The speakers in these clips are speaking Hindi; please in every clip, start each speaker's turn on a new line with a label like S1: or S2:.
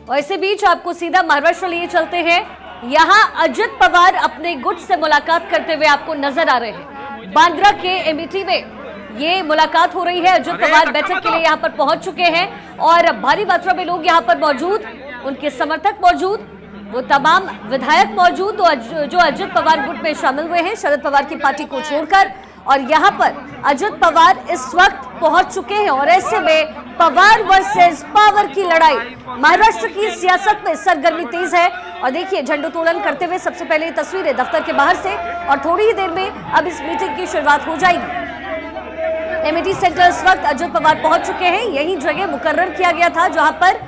S1: और इसी बीच आपको सीधा महाराष्ट्र लिए चलते हैं। यहाँ अजित पवार अपने गुट से मुलाकात करते हुए आपको नजर आ रहे हैं। बांद्रा के एमईटी में ये मुलाकात हो रही है। अजित पवार बैठक के लिए यहाँ पर पहुंच चुके हैं और भारी मात्रा में लोग यहाँ पर मौजूद, उनके समर्थक मौजूद, वो तमाम विधायक मौजूद जो अजित पवार गुट में शामिल हुए हैं शरद पवार की पार्टी को छोड़कर। और यहाँ पर अजित पवार इस वक्त पहुंच चुके हैं और ऐसे में पवार वर्सेस पावर की लड़ाई महाराष्ट्र की सियासत में सरगर्मी तेज है। और देखिए झंडोत्तोलन करते हुए सबसे पहले ये तस्वीरें दफ्तर के बाहर से, और थोड़ी ही देर में अब इस मीटिंग की शुरुआत हो जाएगी। एमईटी सेंटर इस वक्त अजित पवार पहुंच चुके हैं। यही जगह मुकर्रर किया गया था जहां पर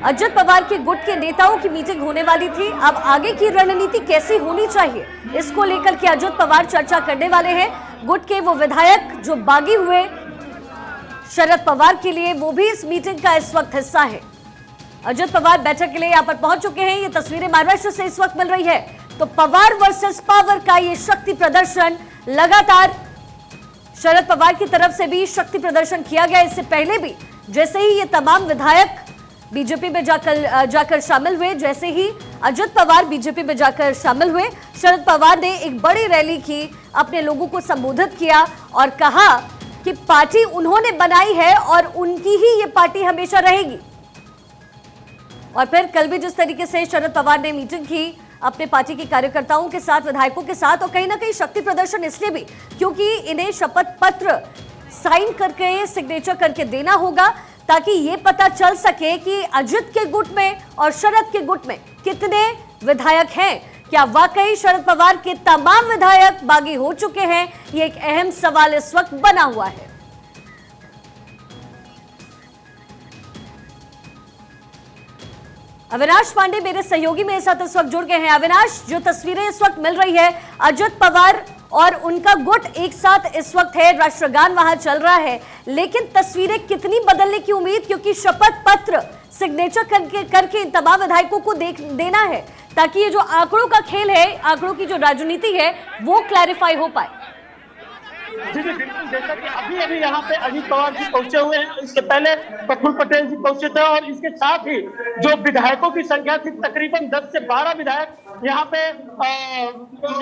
S1: अजित पवार के गुट के नेताओं की मीटिंग होने वाली थी। अब आगे की रणनीति कैसी होनी चाहिए, इसको लेकर के अजित पवार चर्चा करने वाले हैं। गुट के वो विधायक जो बागी हुए शरद पवार के लिए, वो भी इस मीटिंग का इस वक्त हिस्सा है। अजित पवार बैठक के लिए यहाँ पर पहुंच चुके हैं। ये तस्वीरें महाराष्ट्र से इस वक्त मिल रही है। तो पवार वर्सेस पावर का ये शक्ति प्रदर्शन लगातार शरद पवार की तरफ से भी शक्ति प्रदर्शन किया गया। इससे पहले भी जैसे ही ये तमाम विधायक बीजेपी में जाकर शामिल हुए, जैसे ही अजित पवार बीजेपी में जाकर शामिल हुए, शरद पवार ने एक बड़ी रैली की, अपने लोगों को संबोधित किया और कहा कि पार्टी उन्होंने बनाई है और उनकी ही ये पार्टी हमेशा रहेगी। और फिर कल भी जिस तरीके से शरद पवार ने मीटिंग की अपने पार्टी के कार्यकर्ताओं के साथ, विधायकों के साथ, और कहीं ना कहीं शक्ति प्रदर्शन इसलिए भी क्योंकि इन्हें शपथ पत्र साइन करके, सिग्नेचर करके देना होगा ताकि ये पता चल सके कि अजित के गुट में और शरद के गुट में कितने विधायक हैं। क्या वाकई शरद पवार के तमाम विधायक बागी हो चुके हैं? ये एक अहम सवाल इस वक्त बना हुआ है। अविनाश पांडे मेरे सहयोगी मेरे साथ इस वक्त जुड़ गए हैं। अविनाश, जो तस्वीरें इस वक्त मिल रही है, अजित पवार और उनका गुट एक साथ इस वक्त है, राष्ट्रगान वहां चल रहा है, लेकिन तस्वीरें कितनी बदलने की उम्मीद, क्योंकि शपथ पत्र सिग्नेचर करके इन तमाम विधायकों को देना है ताकि ये जो आंकड़ों का खेल है, आंकड़ों की जो राजनीति है, वो क्लैरिफाई हो पाए।
S2: जी जी बिल्कुल, जैसा कि अभी यहाँ पे अजित पवार जी पहुंचे हुए हैं, इसके पहले प्रफुल्ल पटेल जी पहुंचे थे और इसके साथ ही जो विधायकों की संख्या थी तकरीबन 10 से 12 विधायक यहाँ पे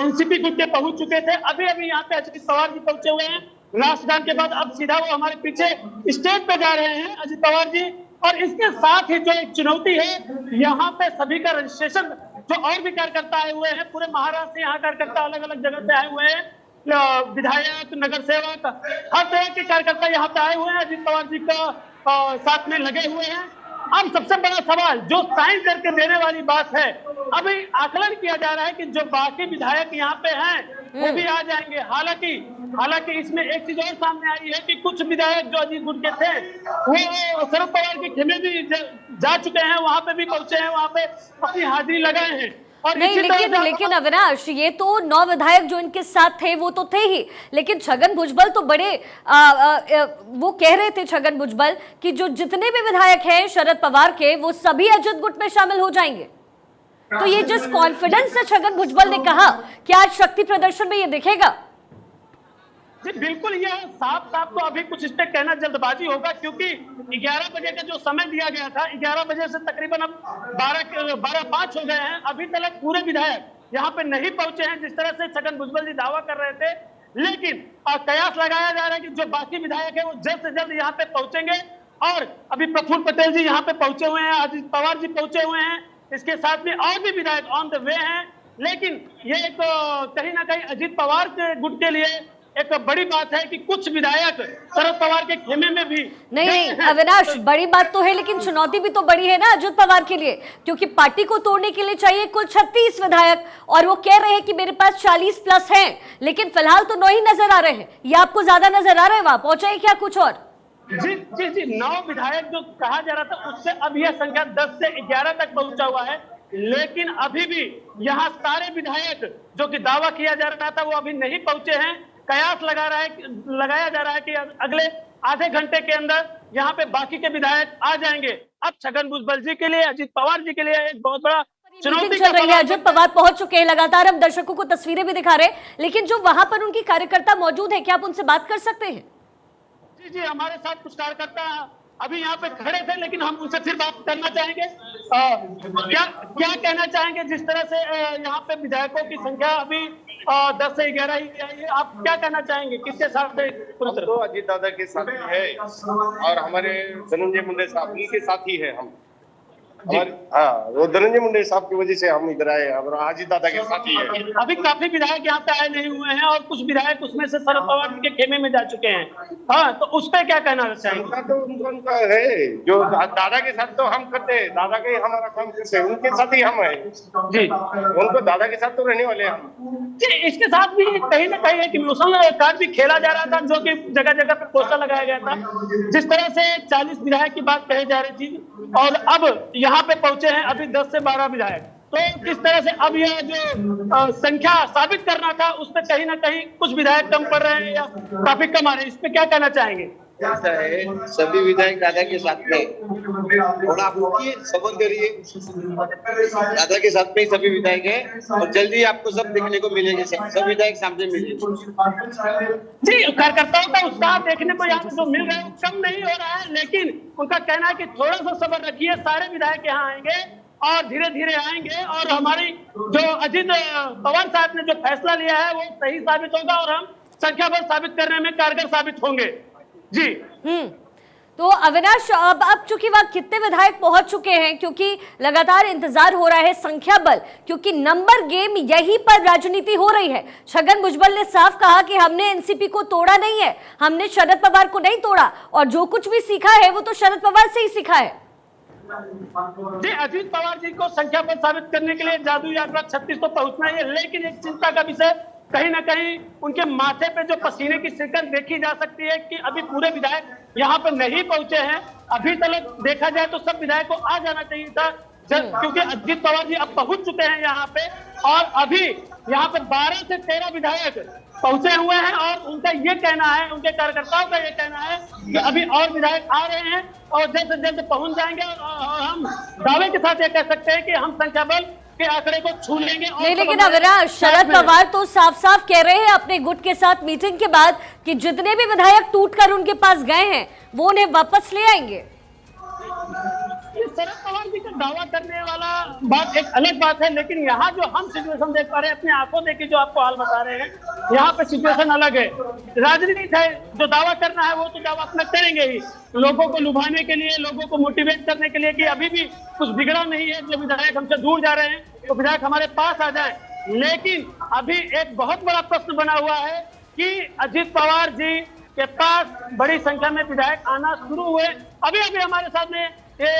S2: एनसीपी गुट के पहुंच चुके थे। अभी यहाँ पे अजित पवार जी पहुंचे हुए हैं राष्ट्रगान के बाद। अब सीधा वो हमारे पीछे स्टेज पे जा रहे हैं अजित पवार जी। और इसके साथ ही जो एक चुनौती है, यहाँ पे सभी का रजिस्ट्रेशन, जो और भी कार्यकर्ता आए हुए हैं पूरे महाराष्ट्र से, यहाँ कार्यकर्ता अलग अलग जगह से आए हुए हैं, विधायक, नगर सेवक, हर तरह के कार्यकर्ता यहाँ पे आए हुए हैं, अजित पवार जी का साथ में लगे हुए हैं। अब सबसे बड़ा सवाल जो साइन करके देने वाली बात है, अभी आकलन किया जा रहा है कि जो बाकी विधायक यहाँ पे हैं वो भी आ जाएंगे। हालांकि इसमें एक चीज और सामने आई है कि कुछ विधायक जो अजीत गुट के थे वो शरद पवार के खेमे भी जा चुके हैं, वहां पे भी पहुंचे हैं, वहां पे अपनी हाजिरी लगाए हैं। और
S1: नहीं, लेकिन अविनाश, ये तो 9 विधायक जो इनके साथ थे वो तो थे ही, लेकिन छगन भुजबल तो बड़े वो कह रहे थे, छगन भुजबल, कि जो जितने भी विधायक हैं शरद पवार के, वो सभी अजित गुट में शामिल हो जाएंगे। तो ये जिस कॉन्फिडेंस से छगन भुजबल ने कहा कि आज शक्ति प्रदर्शन में ये दिखेगा।
S2: जी बिल्कुल, ये साफ तो अभी कुछ इस पे कहना जल्दबाजी होगा, क्योंकि 11 बजे का जो समय दिया गया था, 11 बजे से तकरीबन अब 12:05 हो गए हैं, अभी तक पूरे विधायक यहाँ पे नहीं पहुंचे हैं जिस तरह से छगन भुजबल जी दावा कर रहे थे। लेकिन कयास लगाया जा रहा है कि जो बाकी विधायक है वो जल्द से जल्द यहाँ पे पहुंचेंगे। और अभी प्रफुल्ल पटेल जी यहाँ पे पहुंचे हुए हैं, अजित पवार जी पहुंचे हुए हैं, इसके साथ में और भी विधायक ऑन द वे हैं। लेकिन ये एक कहीं ना कहीं अजित पवार के गुट के लिए एक बड़ी बात है कि कुछ विधायक शरद पवार के खेमे में भी
S1: नहीं अविनाश, बड़ी बात तो है, लेकिन चुनौती भी तो बड़ी है ना अजित पवार के लिए, क्योंकि पार्टी को तोड़ने के लिए चाहिए कुल 36 विधायक, और वो कह रहे हैं कि मेरे पास 40 प्लस हैं, लेकिन फिलहाल तो 9 ही नजर आ रहे हैं। ये आपको ज्यादा नजर आ रहे हैं? वहां पहुंचा है क्या कुछ और?
S2: जी 9 विधायक जो कहा जा रहा था, उससे अब यह संख्या 10 से 11 तक पहुंचा हुआ है। लेकिन अभी भी यहाँ सारे विधायक जो कि दावा किया जा रहा था वो अभी नहीं पहुंचे हैं। कयास लगाया जा रहा है कि अगले आधे घंटे के अंदर यहाँ पे बाकी के विधायक आ जाएंगे। अब छगन भुजबल जी के लिए, अजित पवार जी के लिए एक बहुत बड़ा चुनौती
S1: चल रही है। अजित पवार पहुंच चुके हैं, लगातार हम दर्शकों को तस्वीरें भी दिखा रहे हैं, लेकिन जो वहां पर उनकी कार्यकर्ता मौजूद है, क्या आप उनसे बात कर सकते हैं?
S2: जी हमारे साथ कुछ कार्यकर्ता अभी यहाँ पे खड़े थे, लेकिन हम उनसे फिर बात करना चाहेंगे। क्या क्या कहना चाहेंगे जिस तरह से यहाँ पे विधायकों की संख्या अभी 10 से 11 ही आई है, आप क्या कहना चाहेंगे, किसके साथ है?
S3: तो अजीत दादा के साथ है और हमारे धनंजय मुंडे साहब के साथ ही है हम। हाँ, वो धनंजय मुंडे साहब की वजह से हम इधर आए और अजीत दादा के साथ ही है।
S2: अभी काफी विधायक यहाँ पे आए नहीं हुए हैं और कुछ विधायक उसमें से शरद पवार के खेमे में जा चुके हैं। हाँ, तो उस पर क्या कहना चाहेंगे?
S3: तो उनका है जो दादा के साथ तो हम करते हैं, दादा के हमारा काम करते हैं, उनके साथ ही हम है
S2: जी।
S3: उनको दादा के साथ तो रहने वाले हम
S2: जी। इसके साथ भी कहीं ना कहीं एक इमोशनल कार्ड भी खेला जा रहा था, जो कि जगह जगह पे पोस्टर लगाया गया था। जिस तरह से 40 विधायक की बात कही जा रही थी और अब यहाँ पे पहुंचे हैं अभी 10 से 12 विधायक, तो किस तरह से अब यह जो संख्या साबित करना था उस पर कहीं ना कहीं कुछ विधायक कम पड़ रहे हैं या काफी कम आ रहे हैं, इस पे क्या कहना चाहेंगे?
S4: ऐसा है, सभी विधायक दादा के साथ में थोड़ा आप रुकिए, सबर करिए। दादा के साथ में सभी विधायक है और जल्दी आपको सब देखने को मिलेंगे, सब विधायक सामने मिलेंगे।
S2: जी, कार्यकर्ताओं का उत्साह देखने को यहाँ जो मिल रहा है कम नहीं हो रहा है, लेकिन उनका कहना है कि थोड़ा सा सबर रखिए, सारे विधायक यहाँ आएंगे और धीरे धीरे आएंगे और हमारी जो अजीत पवार साहब ने जो फैसला लिया है वो सही साबित होगा और हम संख्या बल साबित करने में कारगर साबित होंगे। जी।
S1: तो अविनाश, अब चूंकि वहां कितने विधायक पहुंच चुके हैं, क्योंकि लगातार इंतजार हो रहा है संख्या बल, क्योंकि नंबर गेम यहीं पर राजनीति हो रही है। छगन भुजबल ने साफ कहा कि हमने एनसीपी को तोड़ा नहीं है, हमने शरद पवार को नहीं तोड़ा और जो कुछ भी सीखा है वो तो शरद पवार से ही सीखा है।
S2: जी, अजीत पवार जी को संख्या बल साबित करने के लिए जादू यात्रा 36 तो पहुंचना ही है, लेकिन एक चिंता का विषय कहीं ना कहीं उनके माथे पे जो पसीने की सिकन देखी जा सकती है कि अभी पूरे विधायक यहाँ पे नहीं पहुंचे हैं। अभी तक देखा जाए तो सब विधायक को आ जाना चाहिए था, क्योंकि अजीत पवार जी अब पहुंच चुके हैं यहाँ पे और अभी यहाँ पे 12 से 13 विधायक पहुंचे हुए हैं और उनका ये कहना है, उनके कार्यकर्ताओं का ये कहना है कि अभी और विधायक आ रहे हैं और जल्द से जल्द पहुंच जाएंगे और हम दावे के साथ ये कह सकते हैं कि हम संख्या बल के आंकड़े को छू लेंगे।
S1: नहीं, लेकिन अविनाश, शरद पवार तो साफ साफ कह रहे हैं अपने गुट के साथ मीटिंग के बाद कि जितने भी विधायक टूटकर उनके पास गए हैं वो उन्हें वापस ले आएंगे।
S2: शरद पवार जी का दावा करने वाला बात एक अलग बात है, लेकिन यहाँ जो हम सिचुएशन देख पा रहे हैं, अपनी आंखों देखी जो आपको हाल बता रहे हैं, यहाँ पे सिचुएशन अलग है। राजनीति है, जो दावा करना है वो तो दावा अपना करेंगे ही, लोगों को लुभाने के लिए, लोगों को मोटिवेट करने के लिए कि अभी भी कुछ बिगड़ा नहीं है, जो विधायक हमसे दूर जा रहे हैं तो विधायक हमारे पास आ जाए। लेकिन अभी एक बहुत बड़ा प्रश्न बना हुआ है कि अजीत पवार जी के पास बड़ी संख्या में विधायक आना शुरू हुए। अभी अभी हमारे साथ में ये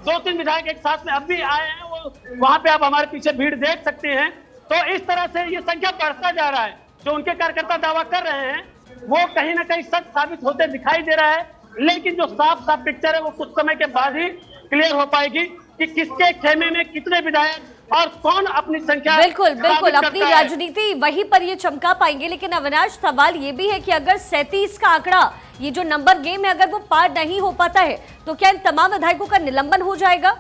S2: 2-3 विधायक एक साथ में अब भी आए हैं, वो वहां पे आप हमारे पीछे भीड़ देख सकते हैं। तो इस तरह से ये संख्या बढ़ता जा रहा है। जो उनके कार्यकर्ता दावा कर रहे हैं वो कहीं ना कहीं सच साबित होते दिखाई दे रहा है, लेकिन जो साफ साफ पिक्चर है वो कुछ समय के बाद ही क्लियर हो पाएगी कि किसके खेमे में कितने विधायक और कौन अपनी संख्या।
S1: बिल्कुल बिल्कुल, अपनी राजनीति वहीं पर ये चमका पाएंगे। लेकिन अविनाश, सवाल ये भी है कि अगर 37 का आंकड़ा, ये जो नंबर गेम है, अगर वो पार नहीं हो पाता है तो क्या इन तमाम विधायकों का निलंबन हो जाएगा?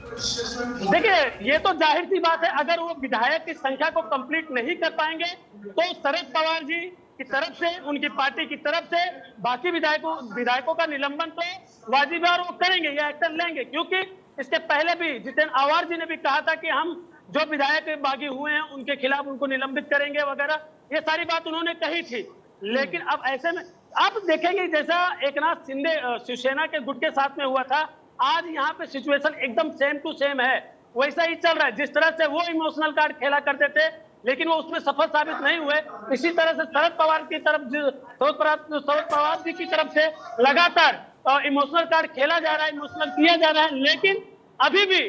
S2: देखिए, ये तो जाहिर सी बात है, अगर वो विधायक की संख्या को कंप्लीट नहीं कर पाएंगे तो शरद पवार जी की तरफ से, उनकी पार्टी की तरफ से बाकी विधायकों का निलंबन तो वाजिब है और वो करेंगे, ये एक्शन लेंगे। क्योंकि इसके पहले भी जितेंद्र आवार जी ने भी कहा था कि हम जो विधायक बागी हुए हैं उनके खिलाफ उनको निलंबित करेंगे वगैरह, ये सारी बात उन्होंने कही थी। लेकिन अब ऐसे में आप देखेंगे जैसा एकनाथ शिंदे शिवसेना के गुट के साथ में हुआ था, आज यहाँ पे सिचुएशन एकदम सेम टू सेम है, वैसा ही चल रहा है। जिस तरह से वो इमोशनल कार्ड खेला करते थे लेकिन वो उसमें सफल साबित नहीं हुए, इसी तरह से शरद पवार की तरफ, शरद पवार जी की तरफ से लगातार इमोशनल कार्ड खेला जा रहा है, इमोशनल किया जा रहा है, लेकिन अभी भी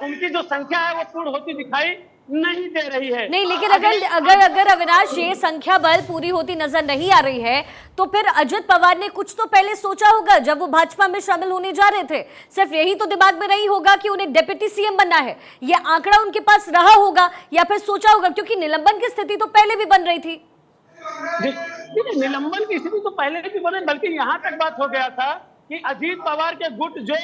S2: उनकी जो संख्या है वो पूर्ण होती दिखाई नहीं दे रही है।
S1: नहीं, लेकिन अगर अविनाश ये संख्या बल पूरी होती नजर नहीं आ रही है तो फिर अजित पवार ने कुछ तो पहले सोचा होगा जब वो भाजपा में शामिल होने जा रहे थे। सिर्फ यही तो दिमाग में नहीं होगा कि उन्हें डिप्टी सीएम बनना है, ये आंकड़ा उनके पास रहा होगा या फिर सोचा होगा, क्योंकि निलंबन की स्थिति तो पहले भी बन रही थी।
S2: निलंबन की स्थिति तो पहले भी बने, बल्कि यहाँ तक बात हो गया था कि अजीत पवार के गुट जो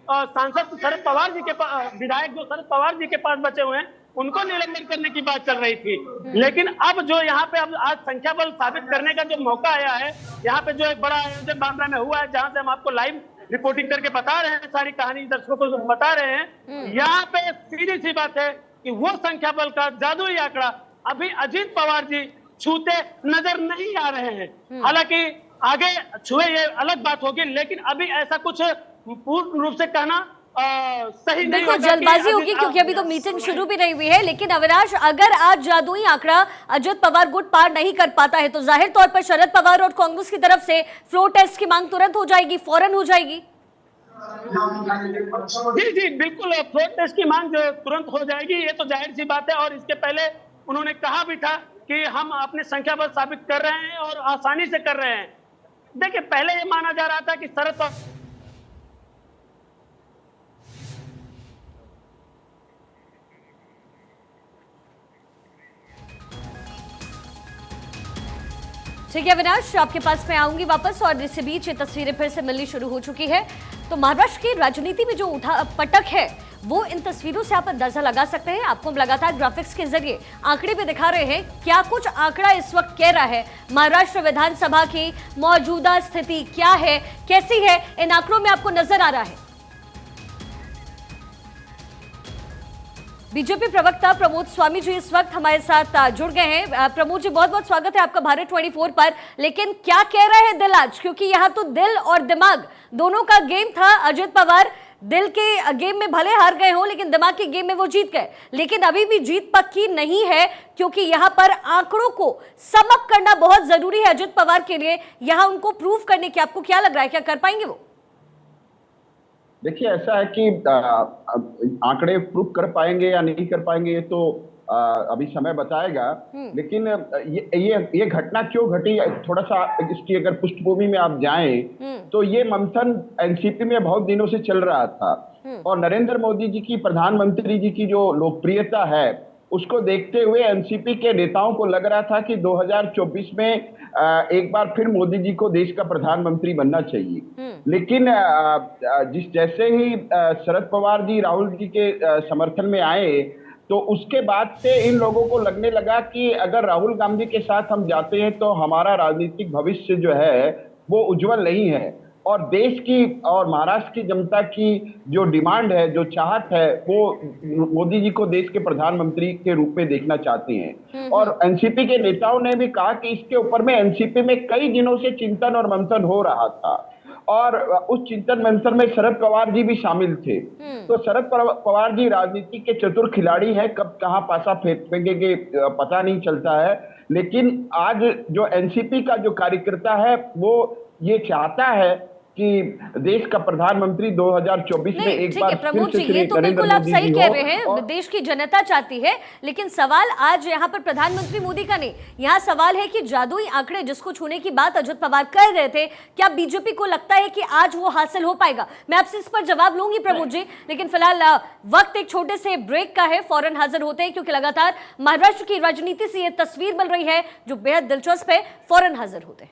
S2: सांसद शरद पवार जी के विधायक जो शरद पवार जी के पास बचे हुए हैं उनको निलंबन करने की बात चल रही थी। लेकिन अब जो यहाँ पे अब आज संख्या बल साबित करने का जो मौका आया है, यहाँ पे जो एक बड़ा आयोजन बांद्रा में हुआ है जहां से हम आपको लाइव रिपोर्टिंग करके बता रहे हैं, सारी कहानी दर्शकों को बता रहे हैं। यहाँ पे सीधी सी बात है कि वो संख्या बल का जादुई आंकड़ा अभी अजीत पवार जी छूते नजर नहीं आ रहे हैं। हालांकि आगे छुए ये अलग बात होगी, लेकिन अभी ऐसा कुछ पूर्ण रूप से कहना सही नहीं
S1: बिल्कुल
S2: होगा।
S1: जल्दबाजी होगी क्योंकि अभी तो मीटिंग शुरू भी नहीं हुई है। लेकिन अविनाश, अगर आज जादुई आंकड़ा अजित पवार गुट पार नहीं कर पाता है तो जाहिर तौर पर शरद पवार और कांग्रेस की तरफ से फ्लोर टेस्ट की मांग तुरंत हो जाएगी, फौरन हो जाएगी।
S2: जी जी बिल्कुल, फ्लोर टेस्ट की मांग जो तुरंत हो जाएगी, ये तो जाहिर सी बात है। और इसके पहले उन्होंने कहा भी था कि हम अपने संख्या बल साबित कर रहे हैं और आसानी से कर रहे हैं। देखिए, पहले ये माना जा रहा था कि शरद पवार
S1: ठीक है अविनाश, आपके पास मैं आऊंगी वापस। और इसी बीच ये तस्वीरें फिर से मिलनी शुरू हो चुकी है। तो महाराष्ट्र की राजनीति में जो उठा पटक है वो इन तस्वीरों से आप अंदाजा लगा सकते हैं। आपको हम लगातार ग्राफिक्स के जरिए आंकड़े भी दिखा रहे हैं। क्या कुछ आंकड़ा इस वक्त कह रहा है, महाराष्ट्र विधानसभा की मौजूदा स्थिति क्या है, कैसी है, इन आंकड़ों में आपको नजर आ रहा है। बीजेपी प्रवक्ता प्रमोद स्वामी जी इस वक्त हमारे साथ जुड़ गए हैं। प्रमोद जी, बहुत बहुत स्वागत है आपका भारत 24 पर। लेकिन क्या कह रहे हैं दिल आज, क्योंकि यहाँ तो दिल और दिमाग दोनों का गेम था। अजित पवार दिल के गेम में भले हार गए हो, लेकिन दिमाग के गेम में वो जीत गए। लेकिन अभी भी जीत पक्की नहीं है, क्योंकि यहाँ पर आंकड़ों को समअप करना बहुत जरूरी है अजित पवार के लिए। यहाँ उनको प्रूव करने की आपको क्या लग रहा है, क्या कर पाएंगे वो?
S5: देखिए, ऐसा है कि आंकड़े प्रूफ कर पाएंगे या नहीं कर पाएंगे ये तो अभी समय बताएगा। लेकिन ये घटना क्यों घटी, थोड़ा सा इसकी अगर पृष्ठभूमि में आप जाएं तो ये मंथन एनसीपी में बहुत दिनों से चल रहा था। और नरेंद्र मोदी जी की, प्रधानमंत्री जी की जो लोकप्रियता है उसको देखते हुए एनसीपी के नेताओं को लग रहा था कि 2024 में एक बार फिर मोदी जी को देश का प्रधानमंत्री बनना चाहिए। लेकिन जैसे ही शरद पवार जी राहुल जी के समर्थन में आए तो उसके बाद से इन लोगों को लगने लगा कि अगर राहुल गांधी के साथ हम जाते हैं तो हमारा राजनीतिक भविष्य जो है वो उज्जवल नहीं है। और देश की और महाराष्ट्र की जनता की जो डिमांड है, जो चाहत है, वो मोदी जी को देश के प्रधानमंत्री के रूप में देखना चाहते हैं। और एनसीपी के नेताओं ने भी कहा कि इसके ऊपर में एनसीपी में कई दिनों से चिंतन और मंथन हो रहा था और उस चिंतन मंथन में शरद पवार जी भी शामिल थे। तो शरद पवार जी राजनीति के चतुर खिलाड़ी हैं, कब कहां पासा फेंकेंगे पता नहीं चलता है। लेकिन आज जो एनसीपी का जो कार्यकर्ता है वो ये चाहता है कि देश का प्रधानमंत्री 2024 में एक बार
S1: प्रमोद जी, ये तो बिल्कुल आप सही कह रहे हैं, देश की जनता चाहती है। लेकिन सवाल आज यहाँ पर प्रधानमंत्री मोदी का नहीं, यहाँ सवाल है कि जादुई आंकड़े जिसको छूने की बात अजित पवार कर रहे थे, क्या बीजेपी को लगता है कि आज वो हासिल हो पाएगा? मैं आपसे इस पर जवाब लूंगी प्रमोद जी, लेकिन फिलहाल वक्त एक छोटे से ब्रेक का है। फौरन हाजिर होते हैं क्योंकि लगातार महाराष्ट्र की राजनीति से ये तस्वीर बन रही है जो बेहद दिलचस्प है। फौरन हाजिर होते हैं।